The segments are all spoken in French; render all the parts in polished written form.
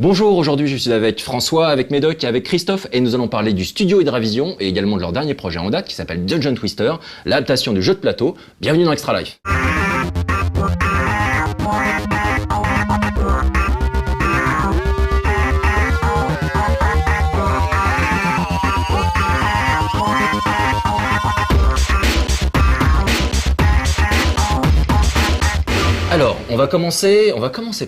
Bonjour, aujourd'hui je suis avec François, avec Médoc et avec Christophe et nous allons parler du studio Hydravision et également de leur dernier projet en date qui s'appelle Dungeon Twister, l'adaptation du jeu de plateau. Bienvenue dans Extra Life. Alors, on va commencer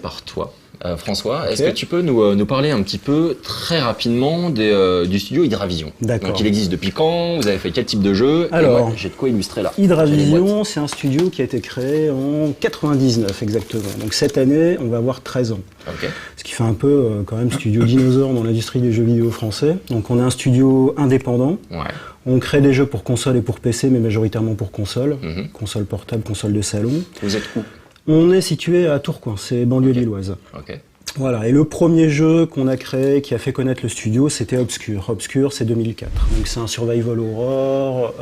par toi. François, okay. Est-ce que tu peux nous parler un petit peu très rapidement du studio Hydravision? D'accord. Donc il existe depuis quand? Vous avez fait quel type de jeu? Alors, j'ai de quoi illustrer là. Hydravision, c'est un studio qui a été créé en 99 exactement. Donc cette année, on va avoir 13 ans. Okay. Ce qui fait un peu quand même studio dinosaure dans l'industrie des jeux vidéo français. Donc on est un studio indépendant. Ouais. On crée des jeux pour console et pour PC, mais majoritairement pour console. Console portable, console de salon. Vous êtes où? On est situé à Tourcoing, c'est banlieue lilloise. Okay. Voilà, et le premier jeu qu'on a créé, qui a fait connaître le studio, c'était Obscure. Obscure, c'est 2004. Donc c'est un survival horror,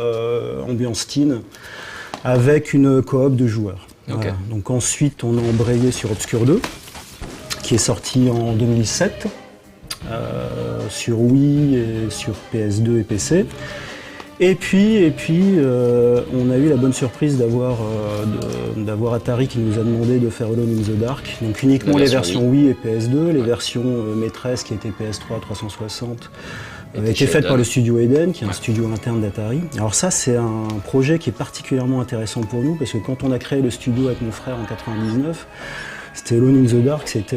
ambiance teen, avec une coop de joueurs. Okay. Voilà. Donc ensuite, on a embrayé sur Obscure 2, qui est sorti en 2007, sur Wii, et sur PS2 et PC. Et puis, on a eu la bonne surprise d'avoir Atari qui nous a demandé de faire Alone in the Dark. Donc uniquement les versions Wii et PS2, les versions maîtresses qui étaient PS3, 360, été faites par le studio Eden, qui est un studio interne d'Atari. Alors ça, c'est un projet qui est particulièrement intéressant pour nous, parce que quand on a créé le studio avec mon frère en 99, c'était Alone in the Dark, c'était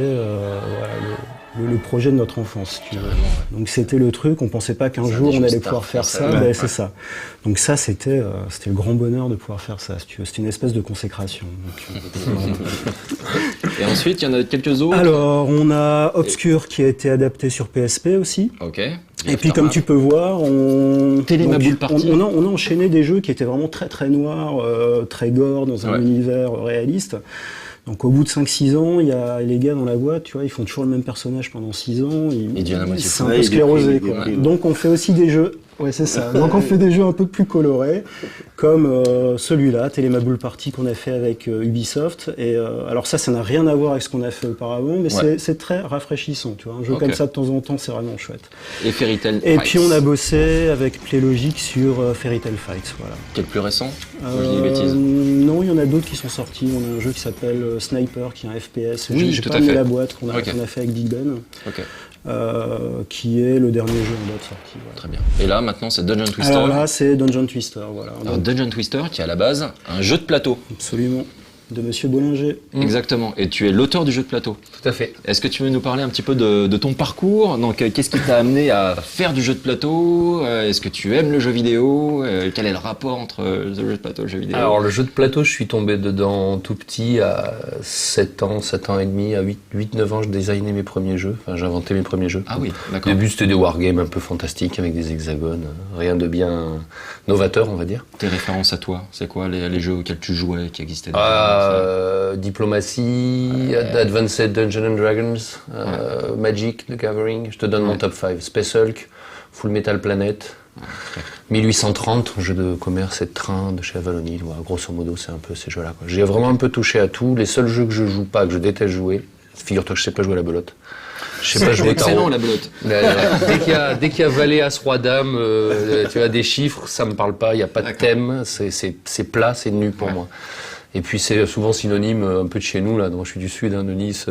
le projet de notre enfance, si tu veux. Donc c'était le truc, on pensait pas qu'un jour on allait pouvoir faire ça, ben, c'est ça. Donc ça, c'était le grand bonheur de pouvoir faire ça, si tu veux. C'était une espèce de consécration. Donc, et ensuite, il y en a quelques autres. Alors, on a Obscure qui a été adapté sur PSP aussi. Ok. Et puis comme tu peux voir, on a enchaîné des jeux qui étaient vraiment très très noirs, très gore, dans un univers réaliste. Donc au bout de 5-6 ans, il y a les gars dans la boîte, tu vois, ils font toujours le même personnage pendant 6 ans, ils sont un peu sclérosés, quoi. Donc on fait aussi des jeux, ouais c'est ça, donc on fait des jeux un peu plus colorés, comme celui-là, Telemaboule Party qu'on a fait avec Ubisoft, et alors ça n'a rien à voir avec ce qu'on a fait auparavant, mais c'est très rafraîchissant, tu vois, un jeu comme ça de temps en temps, c'est vraiment chouette. Et Fairy Tail Fights. Et puis on a bossé avec Playlogic sur Fairy Tail Fights, voilà. Qui est le plus récent? Je dis des bêtises. Non, il y en a d'autres qui sont sortis. On a un jeu qui s'appelle Sniper, qui est un FPS. Oui, j'ai pas mis la boîte qu'on a fait avec Big Ben, qui est le dernier jeu en date sorti. Voilà. Très bien. Et là, maintenant, c'est Dungeon Twister. Alors là, c'est Dungeon Twister, voilà. Alors, Dungeon Twister, qui est à la base un jeu de plateau. Absolument. De Monsieur Bollinger. Exactement. Et tu es l'auteur du jeu de plateau. Tout à fait. Est-ce que tu veux nous parler un petit peu de ton parcours? Donc, qu'est-ce qui t'a amené à faire du jeu de plateau? Est-ce que tu aimes le jeu vidéo? Quel est le rapport entre le jeu de plateau et le jeu vidéo? Alors, le jeu de plateau, je suis tombé dedans tout petit, à 7 ans et demi, à 8-9 ans, je designais mes premiers jeux. Enfin, j'inventais mes premiers jeux. Ah oui, d'accord. Au début, c'était des wargames un peu fantastiques avec des hexagones. Rien de bien novateur, on va dire. Tes références à toi, c'est quoi les jeux auxquels tu jouais, qui existaient déjà? Diplomatie, Advanced Dungeons and Dragons, Magic, The Gathering, je te donne mon top 5. Space Hulk, Full Metal Planet, 1830, jeu de commerce et de train de chez Avalon Hill, grosso modo c'est un peu ces jeux-là. J'ai vraiment un peu touché à tout. Les seuls jeux que je joue pas, que je déteste jouer, figure-toi que je sais pas jouer à la belote. Je sais pas jouer au tarot. Excellent la belote. Dès qu'il y a valet, as, roi, dame, tu as des chiffres, ça me parle pas, il y a pas de thème, c'est plat, c'est nu pour moi. Et puis c'est souvent synonyme un peu de chez nous, là, dont je suis du sud, de Nice,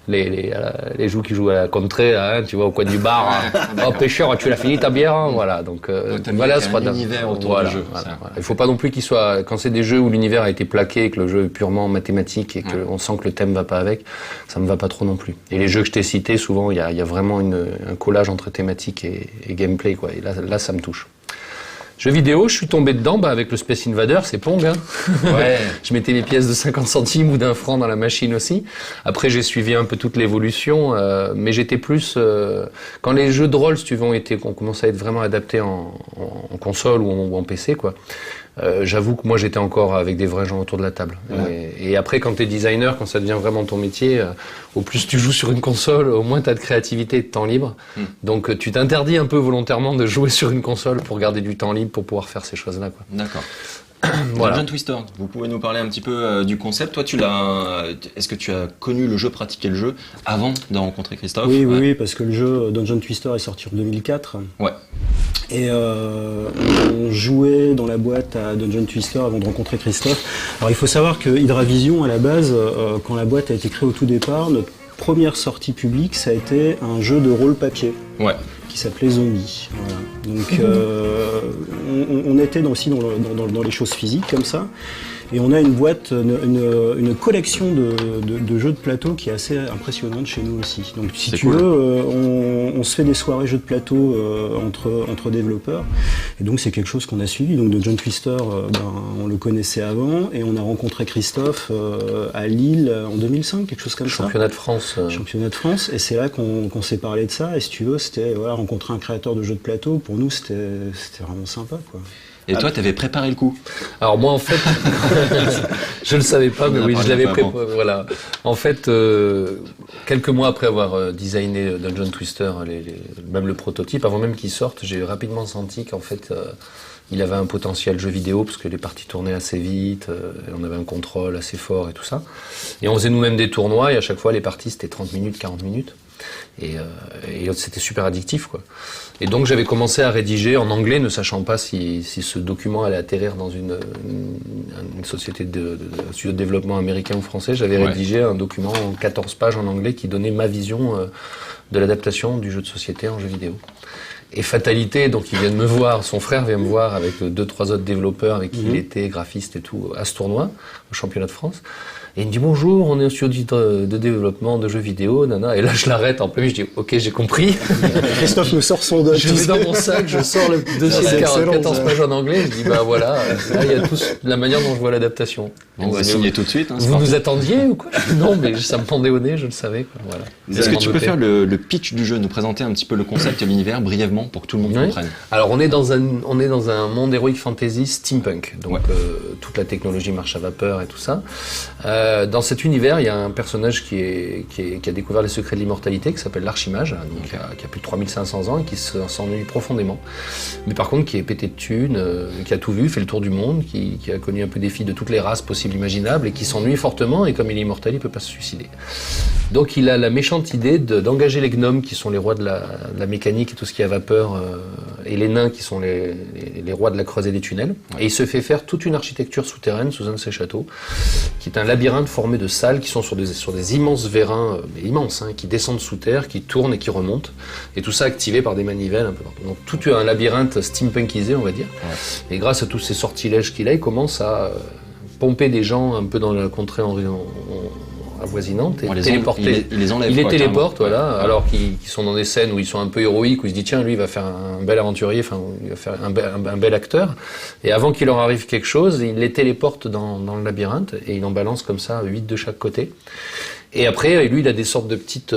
les joues qui jouent à la contrée, là, hein, tu vois, au coin du bar. Oh pêcheur, tu l'as fini ta bière, hein, voilà. Donc voilà, c'est pas l'univers autour du jeu. Voilà. Il faut pas non plus qu'il soit, quand c'est des jeux où l'univers a été plaqué, que le jeu est purement mathématique et qu'on sent que le thème va pas avec, ça me va pas trop non plus. Et les jeux que je t'ai cités, souvent il y a vraiment un collage entre thématique et gameplay, quoi. Et là ça me touche. Jeux vidéo, je suis tombé dedans avec le Space Invader, c'est Pong. Hein. Ouais. Je mettais mes pièces de 50 centimes ou d'1 franc dans la machine aussi. Après, j'ai suivi un peu toute l'évolution, mais j'étais plus... quand les jeux de rôle, si tu veux, ont commencé à être vraiment adaptés en console ou en PC, quoi. J'avoue que moi j'étais encore avec des vrais gens autour de la table. Et après quand t'es designer, quand ça devient vraiment ton métier, au plus tu joues sur une console, au moins t'as de créativité et de temps libre. Donc tu t'interdis un peu volontairement de jouer sur une console pour garder du temps libre pour pouvoir faire ces choses-là, quoi. D'accord. Voilà. Dungeon Twister, vous pouvez nous parler un petit peu du concept. Toi, est-ce que tu as connu le jeu, pratiqué le jeu avant de rencontrer Christophe? Oui, parce que le jeu Dungeon Twister est sorti en 2004. Ouais. Et on jouait dans la boîte à Dungeon Twister avant de rencontrer Christophe. Alors il faut savoir que Hydra Vision, à la base, quand la boîte a été créée au tout départ, notre première sortie publique, ça a été un jeu de rôle papier. Ouais. Qui s'appelait Zombie. Voilà. Donc on était aussi dans les choses physiques comme ça. Et on a une boîte, une collection de jeux de plateau qui est assez impressionnante chez nous aussi. Donc si tu veux, on se fait des soirées jeux de plateau entre développeurs. Et donc c'est quelque chose qu'on a suivi. Donc Dungeon Twister, on le connaissait avant. Et on a rencontré Christophe à Lille en 2005, quelque chose comme ça. Championnat de France. Championnat de France. Et c'est là qu'on s'est parlé de ça. Et si tu veux, c'était rencontrer un créateur de jeux de plateau. Pour nous, c'était vraiment sympa, quoi. Et toi, tu avais préparé le coup? Alors moi, en fait, je ne le savais pas, mais oui, je l'avais préparé. Voilà. En fait, quelques mois après avoir designé Dungeon Twister, même le prototype, avant même qu'il sorte, j'ai rapidement senti qu'en fait, il avait un potentiel jeu vidéo, parce que les parties tournaient assez vite, on avait un contrôle assez fort et tout ça. Et on faisait nous-mêmes des tournois, et à chaque fois, les parties, c'était 30 minutes, 40 minutes. Et c'était super addictif, quoi. Et donc j'avais commencé à rédiger en anglais, ne sachant pas si ce document allait atterrir dans une société de studio de développement américain ou français. J'avais rédigé un document en 14 pages en anglais qui donnait ma vision de l'adaptation du jeu de société en jeu vidéo. Et fatalité, donc il vient de me voir, son frère vient me voir avec 2-3 autres développeurs avec qui il était graphiste et tout à ce tournoi, au championnat de France. Et il me dit bonjour, on est au studio de développement de jeux vidéo, nana. Et là je l'arrête en plein milieu, je dis ok, j'ai compris. Christophe me sort son doc. Je vais dans mon sac, je sors le dossier de 14 pages en anglais, je dis bah voilà, là il y a tout la manière dont je vois l'adaptation. On va signer tout de suite. Hein, vous nous attendiez ou quoi? Non, mais ça me pendait au nez, je le savais, quoi. Voilà. Est-ce que tu peux faire le pitch du jeu, nous présenter un petit peu le concept et l'univers brièvement pour que tout le monde comprenne? Alors on est dans un monde heroic fantasy steampunk, donc toute la technologie marche à vapeur et tout ça. Dans cet univers, il y a un personnage qui a découvert les secrets de l'immortalité, qui s'appelle l'Archimage, donc qui a plus de 3500 ans et qui s'ennuie profondément. Mais par contre, qui est pété de thunes, qui a tout vu, fait le tour du monde, qui a connu un peu des filles de toutes les races possibles, imaginables, et qui s'ennuie fortement, et comme il est immortel, il peut pas se suicider. Donc il a la méchante idée d'engager les gnomes, qui sont les rois de la mécanique et tout ce qui est à vapeur, et les nains, qui sont les rois de la creusée des tunnels. Et il se fait faire toute une architecture souterraine sous un de ses châteaux, qui est un labyrinthe formé de salles qui sont sur des immenses vérins, mais immenses, qui descendent sous terre, qui tournent et qui remontent, et tout ça activé par des manivelles un peu partout. Donc tout un labyrinthe steampunkisé, on va dire. Et grâce à tous ces sortilèges qu'il a, il commence à pomper des gens un peu dans la contrée avoisinante et téléporter. Il les enlève. Il les téléporte, voilà, alors qu'ils sont dans des scènes où ils sont un peu héroïques, où il se dit tiens, lui il va faire un bel aventurier, enfin il va faire un bel acteur. Et avant qu'il leur arrive quelque chose, il les téléporte dans le labyrinthe et il en balance comme ça 8 de chaque côté. Et après, lui, il a des sortes de petites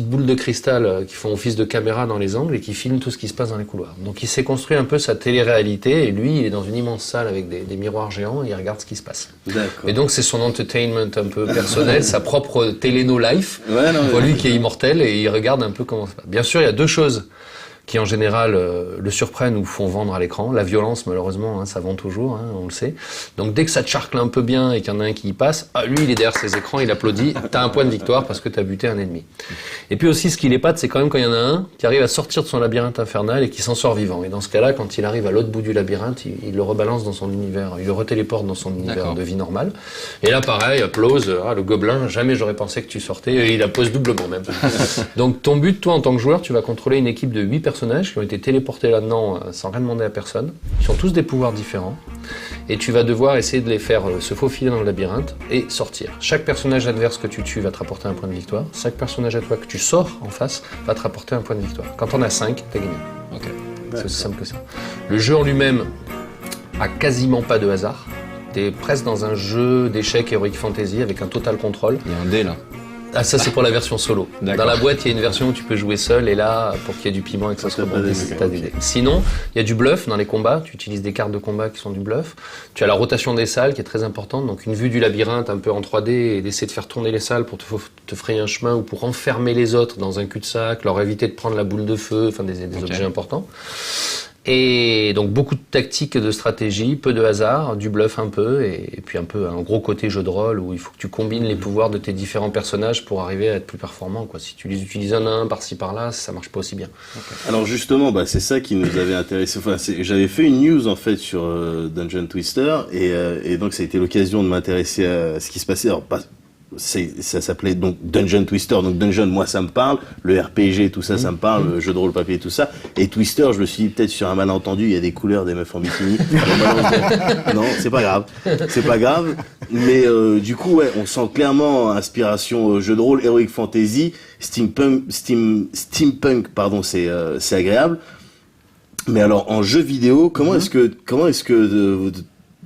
boules de cristal qui font office de caméra dans les angles et qui filment tout ce qui se passe dans les couloirs. Donc il s'est construit un peu sa télé-réalité et lui, il est dans une immense salle avec des miroirs géants et il regarde ce qui se passe. D'accord. Et donc c'est son entertainment un peu personnel, sa propre télé-no-life, pour lui qui est immortel et il regarde un peu comment ça se passe. Bien sûr, il y a deux choses qui en général le surprennent ou font vendre à l'écran. La violence, malheureusement, ça vend toujours, on le sait. Donc dès que ça te charcle un peu bien et qu'il y en a un qui y passe, lui il est derrière ses écrans, il applaudit, t'as un point de victoire parce que t'as buté un ennemi. Et puis aussi ce qui l'épate, c'est quand même quand il y en a un qui arrive à sortir de son labyrinthe infernal et qui s'en sort vivant. Et dans ce cas-là, quand il arrive à l'autre bout du labyrinthe, il le rebalance dans son univers, il le retéléporte dans son univers de vie normale. Et là pareil, applause, le gobelin, jamais j'aurais pensé que tu sortais, et il appose doublement même. Donc ton but, toi en tant que joueur, tu vas contrôler une équipe de 8 personnages qui ont été téléportés là-dedans sans rien demander à personne. Ils ont tous des pouvoirs différents. Et tu vas devoir essayer de les faire se faufiler dans le labyrinthe et sortir. Chaque personnage adverse que tu tues va te rapporter un point de victoire. Chaque personnage à toi que tu sors en face va te rapporter un point de victoire. Quand on a 5, t'as gagné. Okay. C'est aussi simple que ça. Le jeu en lui-même a quasiment pas de hasard. T'es presque dans un jeu d'échecs Heroic Fantasy avec un total contrôle. Il y a un dé là. Ah, ça c'est pour la version solo. Dans la boîte, il y a une version où tu peux jouer seul et là, pour qu'il y ait du piment et que ça se rebondisse, t'as des dés. Sinon, il y a du bluff dans les combats. Tu utilises des cartes de combat qui sont du bluff. Tu as la rotation des salles qui est très importante. Donc une vue du labyrinthe un peu en 3D et d'essayer de faire tourner les salles pour te frayer un chemin ou pour enfermer les autres dans un cul-de-sac, leur éviter de prendre la boule de feu, enfin des objets importants. Et donc beaucoup de tactiques, de stratégie, peu de hasard, du bluff un peu, et puis un peu un gros côté jeu de rôle où il faut que tu combines les pouvoirs de tes différents personnages pour arriver à être plus performant, quoi. Si tu les utilises un à un par-ci par-là, ça marche pas aussi bien. Okay. Alors justement, c'est ça qui nous avait intéressé. Enfin, j'avais fait une news en fait sur Dungeon Twister, et donc ça a été l'occasion de m'intéresser à ce qui se passait. Alors ça s'appelait donc Dungeon Twister, donc Dungeon, moi ça me parle, le RPG, tout ça, ça me parle, le jeu de rôle papier, tout ça, et Twister, je me suis dit peut-être sur un malentendu, il y a des couleurs, des meufs en bikini. Non, c'est pas grave, mais du coup, ouais, on sent clairement inspiration jeu de rôle, heroic fantasy, steampunk, pardon, c'est agréable. Mais alors en jeu vidéo, comment est-ce que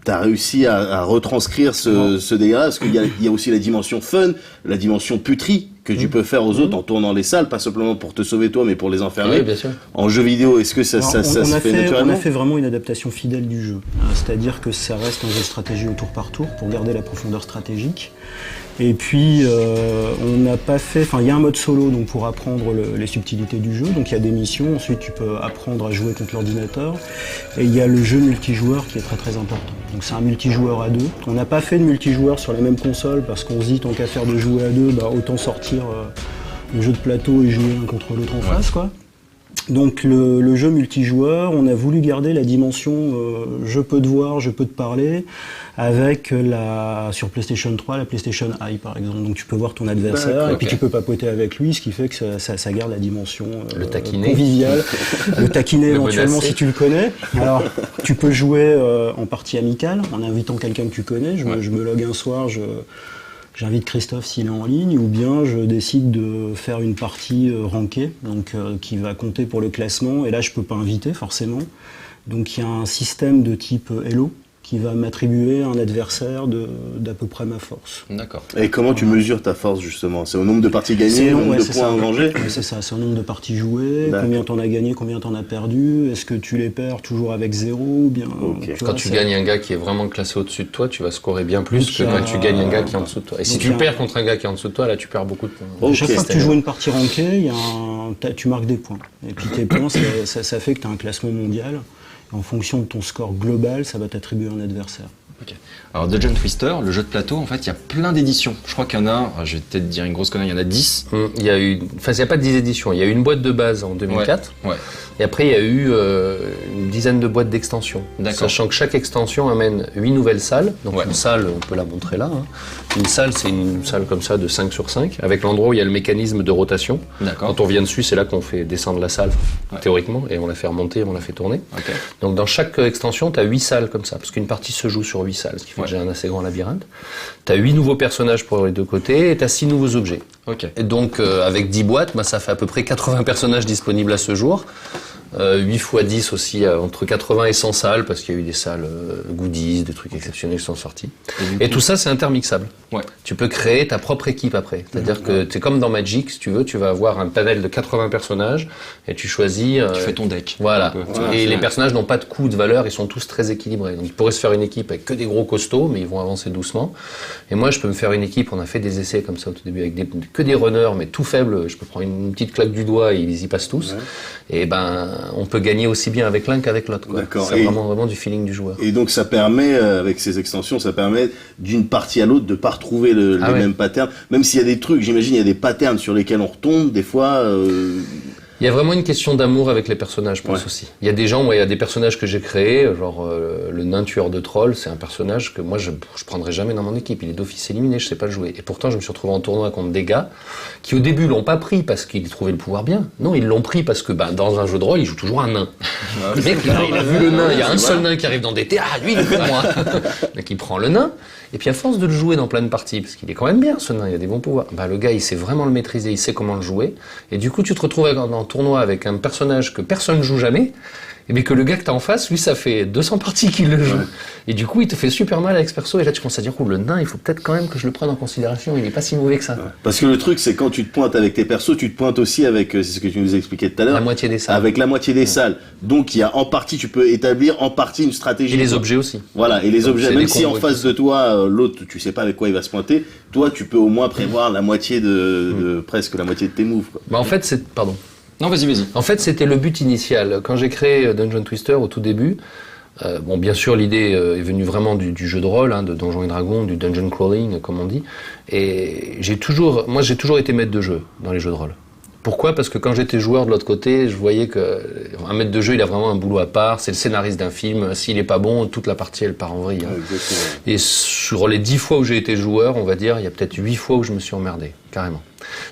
t'as réussi à retranscrire ce délire-là, parce qu'il y a aussi la dimension fun, la dimension puterie que tu peux faire aux autres en tournant les salles, pas simplement pour te sauver toi, mais pour les enfermer. Oui, bien sûr. En jeu vidéo, est-ce que ça se fait naturellement ? On a fait vraiment une adaptation fidèle du jeu. C'est-à-dire que ça reste un jeu de stratégie au tour par tour pour garder la profondeur stratégique. Et puis, on n'a pas fait... Enfin, il y a un mode solo donc pour apprendre les subtilités du jeu. Donc, il y a des missions. Ensuite, tu peux apprendre à jouer contre l'ordinateur. Et il y a le jeu multijoueur qui est très très important. Donc, c'est un multijoueur à 2. On n'a pas fait de multijoueur sur la même console parce qu'on se dit, tant qu'à faire de jouer à 2, autant sortir le jeu de plateau et jouer un contre l'autre en face, quoi. Donc le jeu multijoueur, on a voulu garder la dimension je peux te voir, je peux te parler, avec sur PlayStation 3, la PlayStation Eye par exemple. Donc tu peux voir ton adversaire et puis tu peux papoter avec lui, ce qui fait que ça garde la dimension conviviale. Le taquiner éventuellement si tu le connais. Alors tu peux jouer en partie amicale en invitant quelqu'un que tu connais. Je me log un soir, j'invite Christophe s'il est en ligne, ou bien je décide de faire une partie rankée, donc qui va compter pour le classement, et là je peux pas inviter forcément. Donc il y a un système de type Elo qui va m'attribuer un adversaire d'à peu près ma force. D'accord. Et comment tu mesures ta force justement ? C'est au nombre de parties gagnées, au nombre de points engagés ? Oui, c'est ça, c'est au nombre de parties jouées, combien t'en as gagné, combien t'en as perdu, est-ce que tu les perds toujours avec 0 ou bien... Quand tu gagnes un gars qui est vraiment classé au-dessus de toi, tu vas scorer bien plus que quand tu gagnes un gars qui est en dessous de toi. Et si tu perds contre un gars qui est en dessous de toi, là tu perds beaucoup de points. Chaque fois que tu joues une partie rankée, tu marques des points. Et puis tes points, ça fait que tu as un classement mondial. En fonction de ton score global, ça va t'attribuer un adversaire. Okay. Alors Dungeon Twister, le jeu de plateau, en fait, il y a plein d'éditions. Je crois qu'il y en a, je vais peut-être dire une grosse connerie, il y en a 10. Il n'y a pas 10 éditions. Il y a eu une boîte de base en 2004. Ouais. Et après, il y a eu une dizaine de boîtes d'extensions. Sachant que chaque extension amène 8 nouvelles salles. Donc une salle, on peut la montrer là. Une salle, c'est une salle comme ça de 5 sur 5, avec l'endroit où il y a le mécanisme de rotation. Quand on vient dessus, c'est là qu'on fait descendre la salle, théoriquement, et on la fait remonter, on la fait tourner. Donc dans chaque extension, tu as 8 salles comme ça, parce qu'une partie se joue sur 8 salles, ce qui fait que j'ai un assez grand labyrinthe. Tu as 8 nouveaux personnages pour les deux côtés, et tu as 6 nouveaux objets. Et donc avec 10 boîtes, ça fait à peu près 80 personnages disponibles à ce jour. 8 x 10 aussi, entre 80 et 100 salles, parce qu'il y a eu des salles goodies, des trucs exceptionnels qui sont sortis. Et tout ça, c'est intermixable. Tu peux créer ta propre équipe après. C'est-à-dire que c'est comme dans Magic, si tu veux, tu vas avoir un panel de 80 personnages, et tu choisis... tu fais ton deck. Voilà. Et les personnages n'ont pas de coût, de valeur, ils sont tous très équilibrés. Donc ils pourraient se faire une équipe avec que des gros costauds, mais ils vont avancer doucement. Et moi, je peux me faire une équipe, on a fait des essais comme ça au tout début, avec que des runners, mais tout faibles. Je peux prendre une petite claque du doigt et ils y passent tous. Et on peut gagner aussi bien avec l'un qu'avec l'autre. C'est vraiment du feeling du joueur. Et donc ça permet, avec ces extensions, ça permet d'une partie à l'autre de pas retrouver les mêmes patterns. Même s'il y a des trucs, j'imagine, il y a des patterns sur lesquels on retombe, des fois... Il y a vraiment une question d'amour avec les personnages, je pense aussi. Il y a des gens, il y a des personnages que j'ai créés, genre le nain tueur de trolls, c'est un personnage que moi je prendrais jamais dans mon équipe. Il est d'office éliminé, je sais pas le jouer. Et pourtant, je me suis retrouvé en tournoi contre des gars qui au début l'ont pas pris parce qu'ils trouvaient le pouvoir bien. Non, ils l'ont pris parce que dans un jeu de rôle, ils jouent toujours un nain. Le mec, il a vu le nain, il y a un seul nain qui arrive dans des thés, lui il est pour moi. Donc il prend le nain. Et puis à force de le jouer dans plein de parties, parce qu'il est quand même bien ce nain, il a des bons pouvoirs, le gars il sait vraiment le maîtriser, il sait comment le jouer, et du coup tu te retrouves en tournoi avec un personnage que personne ne joue jamais, et bien que le gars que t'as en face, lui ça fait 200 parties qu'il le joue, et du coup il te fait super mal avec ce perso, et là tu commences à dire, le nain il faut peut-être quand même que je le prenne en considération, il est pas si mauvais que ça. Parce que le truc c'est quand tu te pointes avec tes persos, tu te pointes aussi avec, c'est ce que tu nous expliquais tout à l'heure, la moitié des salles. Avec la moitié des salles. Donc il y a en partie, tu peux établir en partie une stratégie. Et les objets aussi. Voilà, et les objets, même si en face de toi, l'autre, tu sais pas avec quoi il va se pointer, toi tu peux au moins prévoir la moitié presque la moitié de tes moves. En fait, Non, vas-y. En fait, c'était le but initial. Quand j'ai créé Dungeon Twister au tout début, bon, bien sûr, l'idée est venue vraiment du jeu de rôle, de Donjons et Dragons, du dungeon crawling, comme on dit. Et j'ai toujours été maître de jeu dans les jeux de rôle. Pourquoi ? Parce que quand j'étais joueur de l'autre côté, je voyais qu'un maître de jeu, il a vraiment un boulot à part. C'est le scénariste d'un film. S'il est pas bon, toute la partie, elle part en vrille. Et sur les 10 fois où j'ai été joueur, on va dire, il y a peut-être 8 fois où je me suis emmerdé, carrément.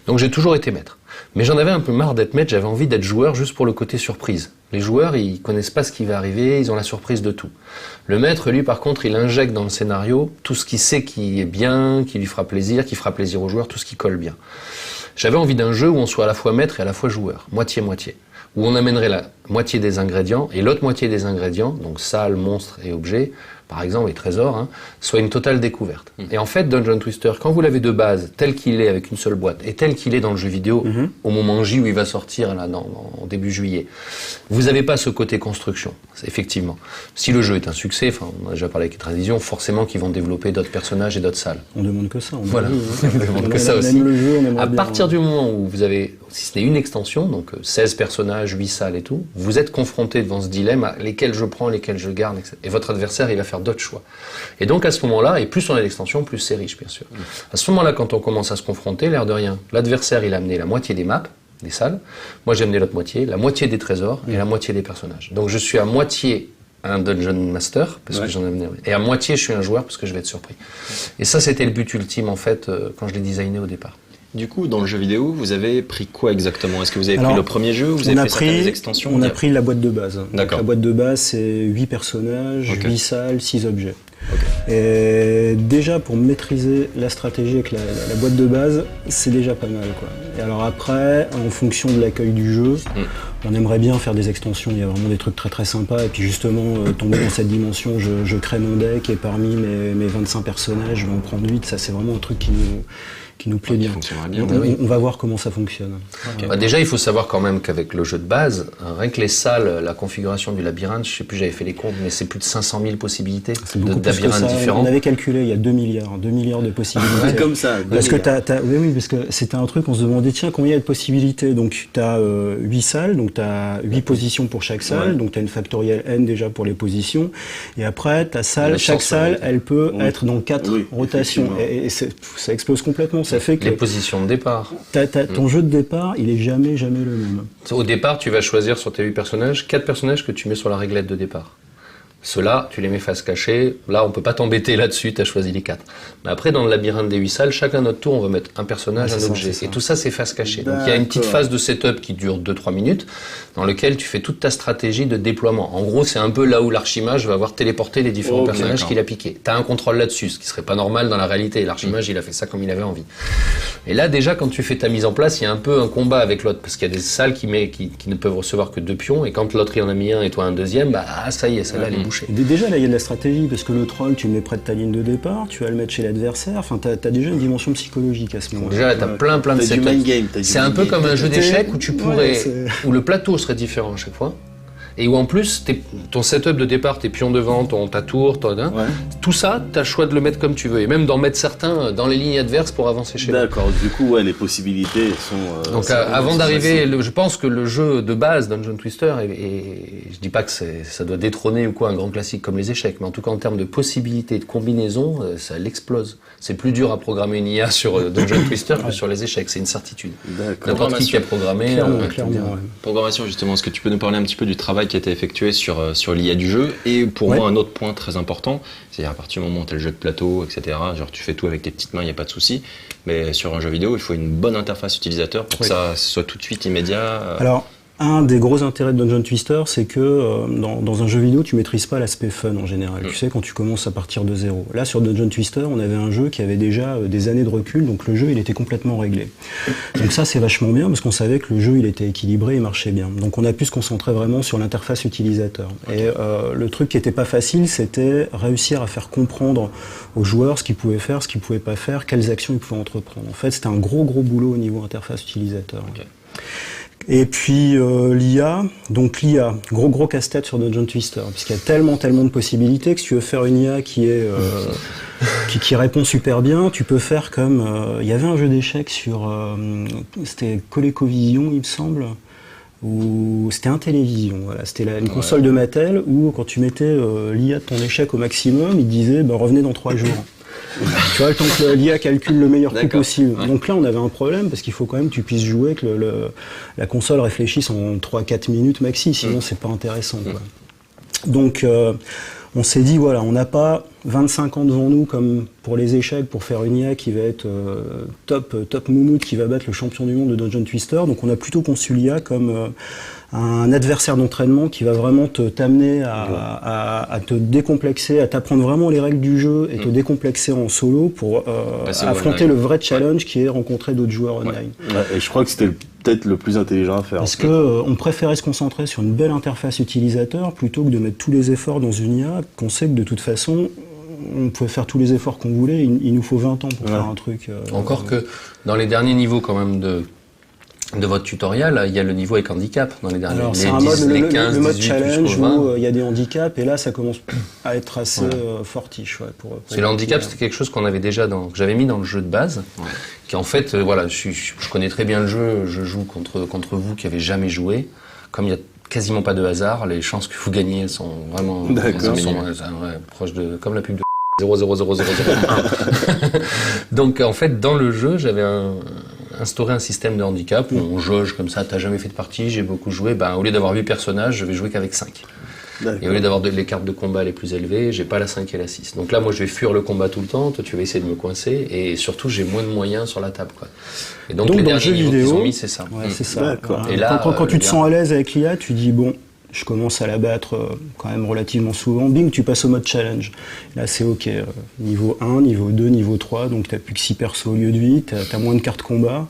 Donc j'ai toujours été maître. Mais j'en avais un peu marre d'être maître, j'avais envie d'être joueur juste pour le côté surprise. Les joueurs, ils connaissent pas ce qui va arriver, ils ont la surprise de tout. Le maître, lui, par contre, il injecte dans le scénario tout ce qu'il sait qui est bien, qui lui fera plaisir, qui fera plaisir aux joueurs, tout ce qui colle bien. J'avais envie d'un jeu où on soit à la fois maître et à la fois joueur, moitié-moitié. Où on amènerait la moitié des ingrédients et l'autre moitié des ingrédients, donc salles, monstres et objets, par exemple, et trésors, soit une totale découverte. Et en fait, Dungeon Twister, quand vous l'avez de base, tel qu'il est avec une seule boîte, et tel qu'il est dans le jeu vidéo, au moment J où il va sortir, là, en début juillet, vous n'avez pas ce côté construction, effectivement. Si le jeu est un succès, enfin, on a déjà parlé avec Tradition, forcément qu'ils vont développer d'autres personnages et d'autres salles. On demande que ça. Voilà, on demande que ça aussi. À partir du moment où vous avez, si ce n'est une extension, donc 16 personnages, 8 salles et tout, vous êtes confronté devant ce dilemme, à lesquels je prends, lesquels je garde, etc. Et votre adversaire, il va faire d'autres choix. Et donc à ce moment-là, et plus on a d'extensions, plus c'est riche, bien sûr. À ce moment-là, quand on commence à se confronter, l'air de rien, l'adversaire, il a amené la moitié des maps, des salles, moi j'ai amené l'autre moitié, la moitié des trésors et la moitié des personnages. Donc je suis à moitié un Dungeon Master, parce que j'en ai amené, et à moitié je suis un joueur, parce que je vais être surpris. Et ça, c'était le but ultime, en fait, quand je l'ai designé au départ. Du coup, dans le jeu vidéo, vous avez pris quoi exactement ? Est-ce que vous avez pris le premier jeu ou vous avez pris certaines extensions ? On a pris la boîte de base. D'accord. La boîte de base, c'est 8 personnages, 8 salles, 6 objets. Okay. Et déjà, pour maîtriser la stratégie avec la boîte de base, c'est déjà pas mal, quoi. Et alors après, en fonction de l'accueil du jeu, on aimerait bien faire des extensions. Il y a vraiment des trucs très très sympas. Et puis justement, tomber dans cette dimension, je crée mon deck et parmi mes 25 personnages, je vais en prendre 8. Ça, c'est vraiment un truc qui nous plaît bien. On va voir comment ça fonctionne. Okay. Bah déjà, il faut savoir quand même qu'avec le jeu de base, rien que les salles, la configuration du labyrinthe, je sais plus, j'avais fait les comptes, mais c'est plus de 500 000 possibilités de labyrinthes différents. On avait calculé, il y a 2 milliards de possibilités. Comme ça. Parce que oui, parce que c'était un truc, on se demandait, tiens, combien il y a de possibilités ? Donc, tu as 8 salles, donc tu as 8 positions pour chaque salle, donc tu as une factorielle n déjà pour les positions. Et après, ta salle, chaque salle, elle peut être dans 4 rotations. Et ça explose complètement. Ça fait que les positions de départ. Ton jeu de départ, il est jamais le même. Au départ, tu vas choisir sur tes 8 personnages, 4 personnages que tu mets sur la réglette de départ. Ceux-là, tu les mets face cachée. Là, on peut pas t'embêter là-dessus, tu as choisi les 4. Mais après, dans le labyrinthe des 8 salles, chacun notre tour, on va mettre un personnage, un objet. Et tout ça, c'est face cachée. Donc, il y a une petite phase de setup qui dure 2-3 minutes, dans lequel tu fais toute ta stratégie de déploiement. En gros, c'est un peu là où l'archimage va avoir téléporté les différents personnages qu'il a piqués. Tu as un contrôle là-dessus, ce qui serait pas normal dans la réalité. L'archimage, il a fait ça comme il avait envie. Et là, déjà, quand tu fais ta mise en place, il y a un peu un combat avec l'autre, parce qu'il y a des salles qui ne peuvent recevoir que 2 pions, et quand l'autre il en a mis un et toi un deuxième, ça y est, celle-là, elle est bouchée. Déjà, là, il y a de la stratégie, parce que le troll, tu le mets près de ta ligne de départ, tu vas le mettre chez l'adversaire, enfin, t'as déjà une dimension psychologique à ce moment-là. Déjà, t'as plein de setups. C'est un peu comme un jeu d'échecs où tu pourrais, où le plateau serait différent à chaque fois. Et où en plus, ton setup de départ, tes pions devant, ta tour, tout ça, tu as le choix de le mettre comme tu veux. Et même d'en mettre certains dans les lignes adverses pour avancer chez toi. D'accord, du coup, les possibilités sont... Donc avant d'arriver, je pense que le jeu de base, Dungeon Twister, et je dis pas que ça doit détrôner ou quoi un grand classique comme les échecs, mais en tout cas en termes de possibilités, de combinaisons, ça l'explose. C'est plus dur à programmer une IA sur Dungeon Twister que sur les échecs, c'est une certitude. N'importe qui a programmé... Clairement. Programmation, justement, est-ce que tu peux nous parler un petit peu du travail qui a été effectué sur l'IA du jeu? Et pour moi, un autre point très important, c'est-à-dire à partir du moment où tu as le jeu de plateau, etc., genre tu fais tout avec tes petites mains, il n'y a pas de souci, mais sur un jeu vidéo, il faut une bonne interface utilisateur pour que ça soit tout de suite immédiat. Alors, un des gros intérêts de Dungeon Twister, c'est que dans un jeu vidéo, tu maîtrises pas l'aspect fun en général. Tu sais, quand tu commences à partir de zéro. Là, sur Dungeon Twister, on avait un jeu qui avait déjà des années de recul, donc le jeu, il était complètement réglé. Donc ça, c'est vachement bien, parce qu'on savait que le jeu, il était équilibré et marchait bien. Donc on a pu se concentrer vraiment sur l'interface utilisateur. Et le truc qui était pas facile, c'était réussir à faire comprendre aux joueurs ce qu'ils pouvaient faire, ce qu'ils pouvaient pas faire, quelles actions ils pouvaient entreprendre. En fait, c'était un gros boulot au niveau interface utilisateur. Et puis l'IA, gros casse-tête sur Dungeon Twister, puisqu'il y a tellement de possibilités que si tu veux faire une IA qui est qui répond super bien, tu peux faire comme il y avait un jeu d'échecs sur c'était ColecoVision, il me semble. où c'était un télévision, voilà. C'était une console de Mattel où quand tu mettais l'IA de ton échec au maximum, il disait revenez dans 3 jours. Tu vois, le temps que l'IA calcule le meilleur coup possible. Ouais. Donc là, on avait un problème parce qu'il faut quand même que tu puisses jouer, que la console réfléchisse en 3-4 minutes maxi, sinon c'est pas intéressant, quoi. Donc on s'est dit, voilà, on n'a pas 25 ans devant nous comme pour les échecs, pour faire une IA qui va être top moumoute, qui va battre le champion du monde de Dungeon Twister. Donc on a plutôt conçu l'IA comme un adversaire d'entraînement qui va vraiment t'amener à te décomplexer, à t'apprendre vraiment les règles du jeu et te décomplexer en solo pour affronter le vrai challenge qui est rencontrer d'autres joueurs online. Ouais, et je crois que c'était peut-être le plus intelligent à faire. Parce que on préférait se concentrer sur une belle interface utilisateur plutôt que de mettre tous les efforts dans une IA qu'on sait que de toute façon on pouvait faire tous les efforts qu'on voulait, il nous faut 20 ans pour faire un truc. Encore que dans les derniers niveaux quand même de votre tutoriel, il y a le niveau avec handicap dans les derniers. Alors c'est un mode, le mode challenge où il y a des handicaps et là ça commence à être assez fortiche. Ouais, c'est le handicap, c'était quelque chose qu'on avait déjà que j'avais mis dans le jeu de base, qui en fait, voilà, je connais très bien le jeu, je joue contre vous qui avez jamais joué, comme il y a quasiment pas de hasard, les chances que vous gagnez elles sont vraiment proches de comme la pub de 0,00001. Donc en fait dans le jeu j'avais instauré un système de handicap où on jauge comme ça, t'as jamais fait de partie, j'ai beaucoup joué, au lieu d'avoir 8 personnages, je vais jouer qu'avec 5. Et au lieu d'avoir les cartes de combat les plus élevées, j'ai pas la 5 et la 6. Donc là moi je vais fuir le combat tout le temps, toi tu vas essayer de me coincer et surtout j'ai moins de moyens sur la table, quoi. Et donc les derniers niveaux qu'ils ont mis c'est ça. Ouais, c'est ça. D'accord. Et là quand tu te sens à l'aise avec l'IA, tu dis bon, je commence à la battre quand même relativement souvent. Bing, tu passes au mode challenge. Là, c'est OK. Niveau 1, niveau 2, niveau 3. Donc, tu n'as plus que 6 persos au lieu de 8. Tu as moins de cartes combat.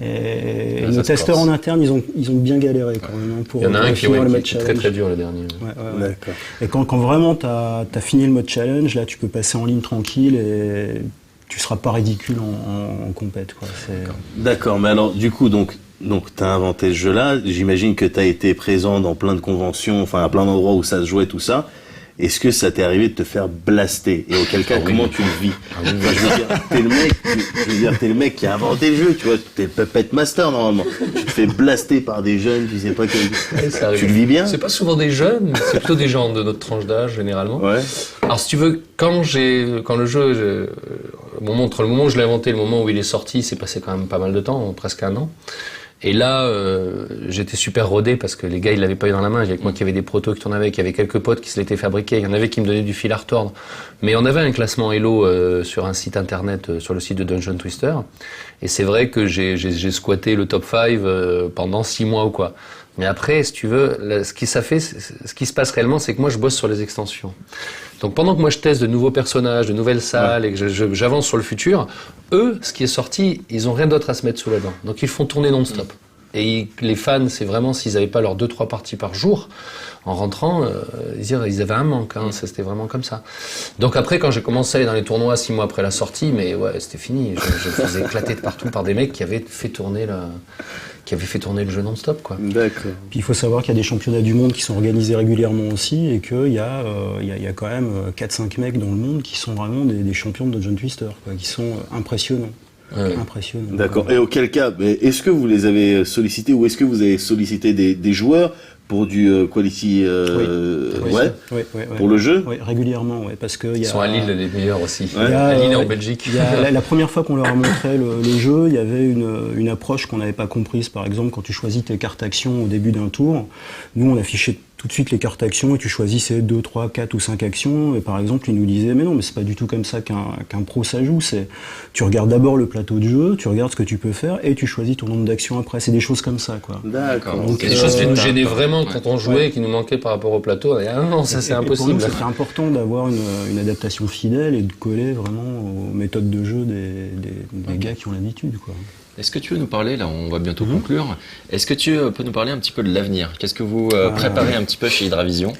Et nos testeurs en interne, ils ont bien galéré quand même pour il y en a un qui est très très dur, le dernier. D'accord. Et quand vraiment tu as fini le mode challenge, là, tu peux passer en ligne tranquille et tu seras pas ridicule en compète, quoi. D'accord. Mais alors, du coup, donc tu as inventé ce jeu-là, j'imagine que tu as été présent dans plein de conventions, enfin à plein d'endroits où ça se jouait, tout ça. Est-ce que ça t'est arrivé de te faire blaster? Et auquel cas, comment tu le vis? Enfin, je veux dire, t'es le mec qui a inventé le jeu, tu vois, t'es le puppet master normalement. Tu te fais blaster par des jeunes, tu sais pas quel... Tu le vis bien? C'est pas souvent des jeunes, c'est plutôt des gens de notre tranche d'âge généralement. Ouais. Alors si tu veux, quand le jeu, entre le moment où je l'ai inventé et le moment où il est sorti, c'est passé quand même pas mal de temps, presque 1 an. Et là, j'étais super rodé parce que les gars, ils l'avaient pas eu dans la main. Il y avait que moi qui avait des protos qui tournaient avec, il y avait quelques potes qui se l'étaient fabriqués. Il y en avait qui me donnaient du fil à retordre. Mais on avait un classement Elo sur un site internet, sur le site de Dungeon Twister. Et c'est vrai que j'ai squatté le top 5 pendant 6 mois ou quoi. Mais après, si tu veux, ce qui se passe réellement, c'est que moi, je bosse sur les extensions. Donc pendant que moi je teste de nouveaux personnages, de nouvelles salles et que j'avance sur le futur, eux, ce qui est sorti, ils ont rien d'autre à se mettre sous la dent. Donc ils font tourner non-stop. Et les fans, c'est vraiment s'ils n'avaient pas leurs 2-3 parties par jour, en rentrant, ils avaient un manque, hein, ça, c'était vraiment comme ça. Donc après, quand j'ai commencé à aller dans les tournois 6 mois après la sortie, mais ouais, c'était fini. Je me faisais éclater de partout par des mecs qui avaient fait tourner le jeu non-stop, quoi. D'accord. Puis il faut savoir qu'il y a des championnats du monde qui sont organisés régulièrement aussi et qu'il y a quand même 4-5 mecs dans le monde qui sont vraiment des champions de Dungeon Twister, quoi, qui sont impressionnants. Impressionnant. D'accord. Et auquel cas, est-ce que vous les avez sollicités ou est-ce que vous avez sollicité des joueurs pour du quality pour le jeu? Oui, régulièrement, parce que ils sont à Lille les meilleurs aussi. À Lille et en Belgique. La première fois qu'on leur a montré le jeu, il y avait une approche qu'on n'avait pas comprise. Par exemple, quand tu choisis tes cartes actions au début d'un tour, nous on affichait tout de suite les cartes actions et tu choisissais 2, 3, 4 ou 5 actions. Et par exemple, ils nous disaient mais non, mais c'est pas du tout comme ça qu'un pro ça joue. Tu regardes d'abord le plateau de jeu, tu regardes ce que tu peux faire et tu choisis ton nombre d'actions après. C'est des choses comme ça, quoi. D'accord. Donc des choses qui nous gênaient vraiment quand on jouait et qui nous manquaient par rapport au plateau. Non, ça c'est impossible. Pour nous, c'était important d'avoir une adaptation fidèle et de coller vraiment aux méthodes de jeu des gars qui ont l'habitude, quoi. Est-ce que tu veux nous parler, là on va bientôt conclure, est-ce que tu peux nous parler un petit peu de l'avenir? Qu'est-ce que vous préparez un petit peu chez Hydravision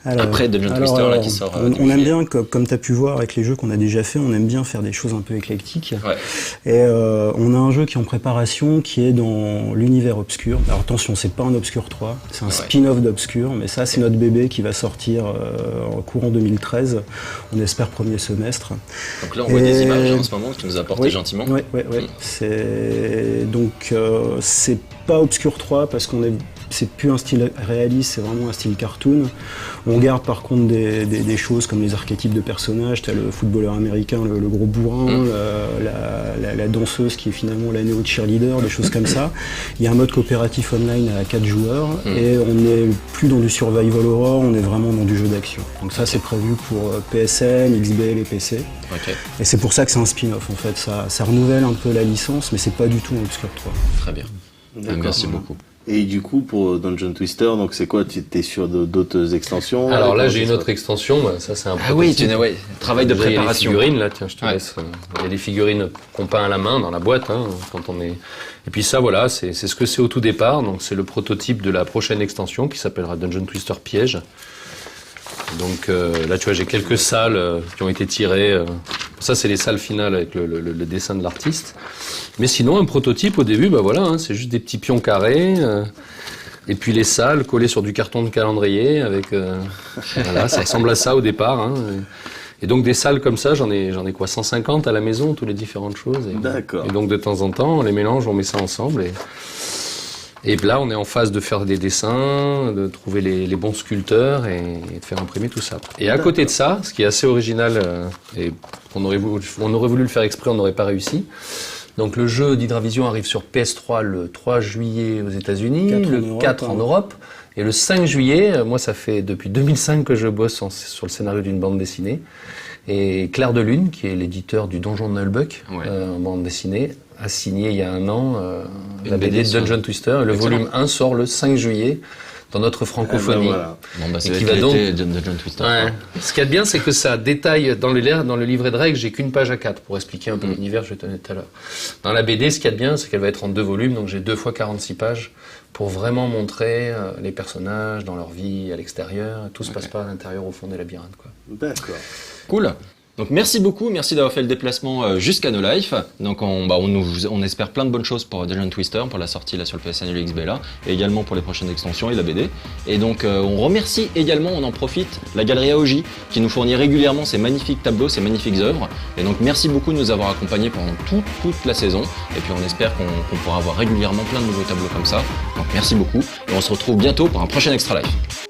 après Dungeon Twister là, qui sort on aime bien, comme tu as pu voir avec les jeux qu'on a déjà fait, on aime bien faire des choses un peu éclectiques. Ouais. Et on a un jeu qui est en préparation, qui est dans l'univers Obscur. Alors attention, c'est pas un Obscur 3, c'est un spin-off d'Obscur, mais ça c'est notre bébé qui va sortir en courant 2013, on espère premier semestre. Donc là on voit des images en ce moment que tu nous as apportées gentiment. Oui. Donc c'est pas Obscur 3 parce c'est plus un style réaliste, c'est vraiment un style cartoon. On garde par contre des choses comme les archétypes de personnages, t'as le footballeur américain, le gros bourrin, la danseuse qui est finalement la néo-cheerleader, des choses comme ça. Il y a un mode coopératif online à 4 joueurs et on n'est plus dans du survival horror, on est vraiment dans du jeu d'action. Donc ça c'est prévu pour PSN, XBL et PC. Ok. Et c'est pour ça que c'est un spin-off en fait, ça renouvelle un peu la licence mais c'est pas du tout un Obscure 3. Très bien. Merci beaucoup. Et du coup, pour Dungeon Twister, donc c'est quoi? Tu es sur d'autres extensions? Alors là, j'ai une autre extension. Ça, c'est un prototype. Travail de préparation. Il y a des figurines, là, tiens, je te laisse. Il y a des figurines qu'on peint à la main dans la boîte, quand on est. Et puis ça, voilà, c'est ce que c'est au tout départ. Donc c'est le prototype de la prochaine extension qui s'appellera Dungeon Twister Piège. Donc là, tu vois, j'ai quelques salles qui ont été tirées. Ça, c'est les salles finales avec le dessin de l'artiste. Mais sinon, un prototype au début, c'est juste des petits pions carrés. Et puis les salles collées sur du carton de calendrier avec. Voilà, ça ressemble à ça au départ. Et donc des salles comme ça, j'en ai quoi, 150 à la maison, toutes les différentes choses. D'accord. Et donc de temps en temps, on les mélange, on met ça ensemble. Et là, on est en phase de faire des dessins, de trouver les bons sculpteurs et de faire imprimer tout ça. Et à côté de ça, ce qui est assez original, et on aurait voulu le faire exprès, on n'aurait pas réussi. Donc le jeu d'Hydravision arrive sur PS3 le 3 juillet aux États-Unis, le 4 en Europe, et le 5 juillet, moi ça fait depuis 2005 que je bosse sur le scénario d'une bande dessinée. Et Clair de Lune, qui est l'éditeur du Donjon de Nullbuck, en bande dessinée, a signé il y a un an la BD de Dungeon Twister. Le volume 1 sort le 5 juillet dans notre francophonie. Bon, c'est qui va donc Dungeon Twister. Ouais. Ce qu'il y a de bien, c'est que ça détaille dans le livret de règles, j'ai qu'une page à 4 pour expliquer un peu l'univers que je tenais tout à l'heure. Dans la BD, ce qu'il y a de bien, c'est qu'elle va être en 2 volumes, donc j'ai 2 fois 46 pages pour vraiment montrer les personnages dans leur vie à l'extérieur. Tout se passe pas à l'intérieur, au fond des labyrinthes, quoi. D'accord. Cool. Donc merci beaucoup, merci d'avoir fait le déplacement jusqu'à No Life. Donc on espère plein de bonnes choses pour Dungeon Twister, pour la sortie là sur le PSN et le XBLA, et également pour les prochaines extensions et la BD. Et donc on remercie également, on en profite, la galerie AOJ qui nous fournit régulièrement ces magnifiques tableaux, ces magnifiques œuvres. Et donc merci beaucoup de nous avoir accompagnés pendant toute la saison. Et puis on espère qu'on pourra avoir régulièrement plein de nouveaux tableaux comme ça. Donc merci beaucoup et on se retrouve bientôt pour un prochain Extra Life.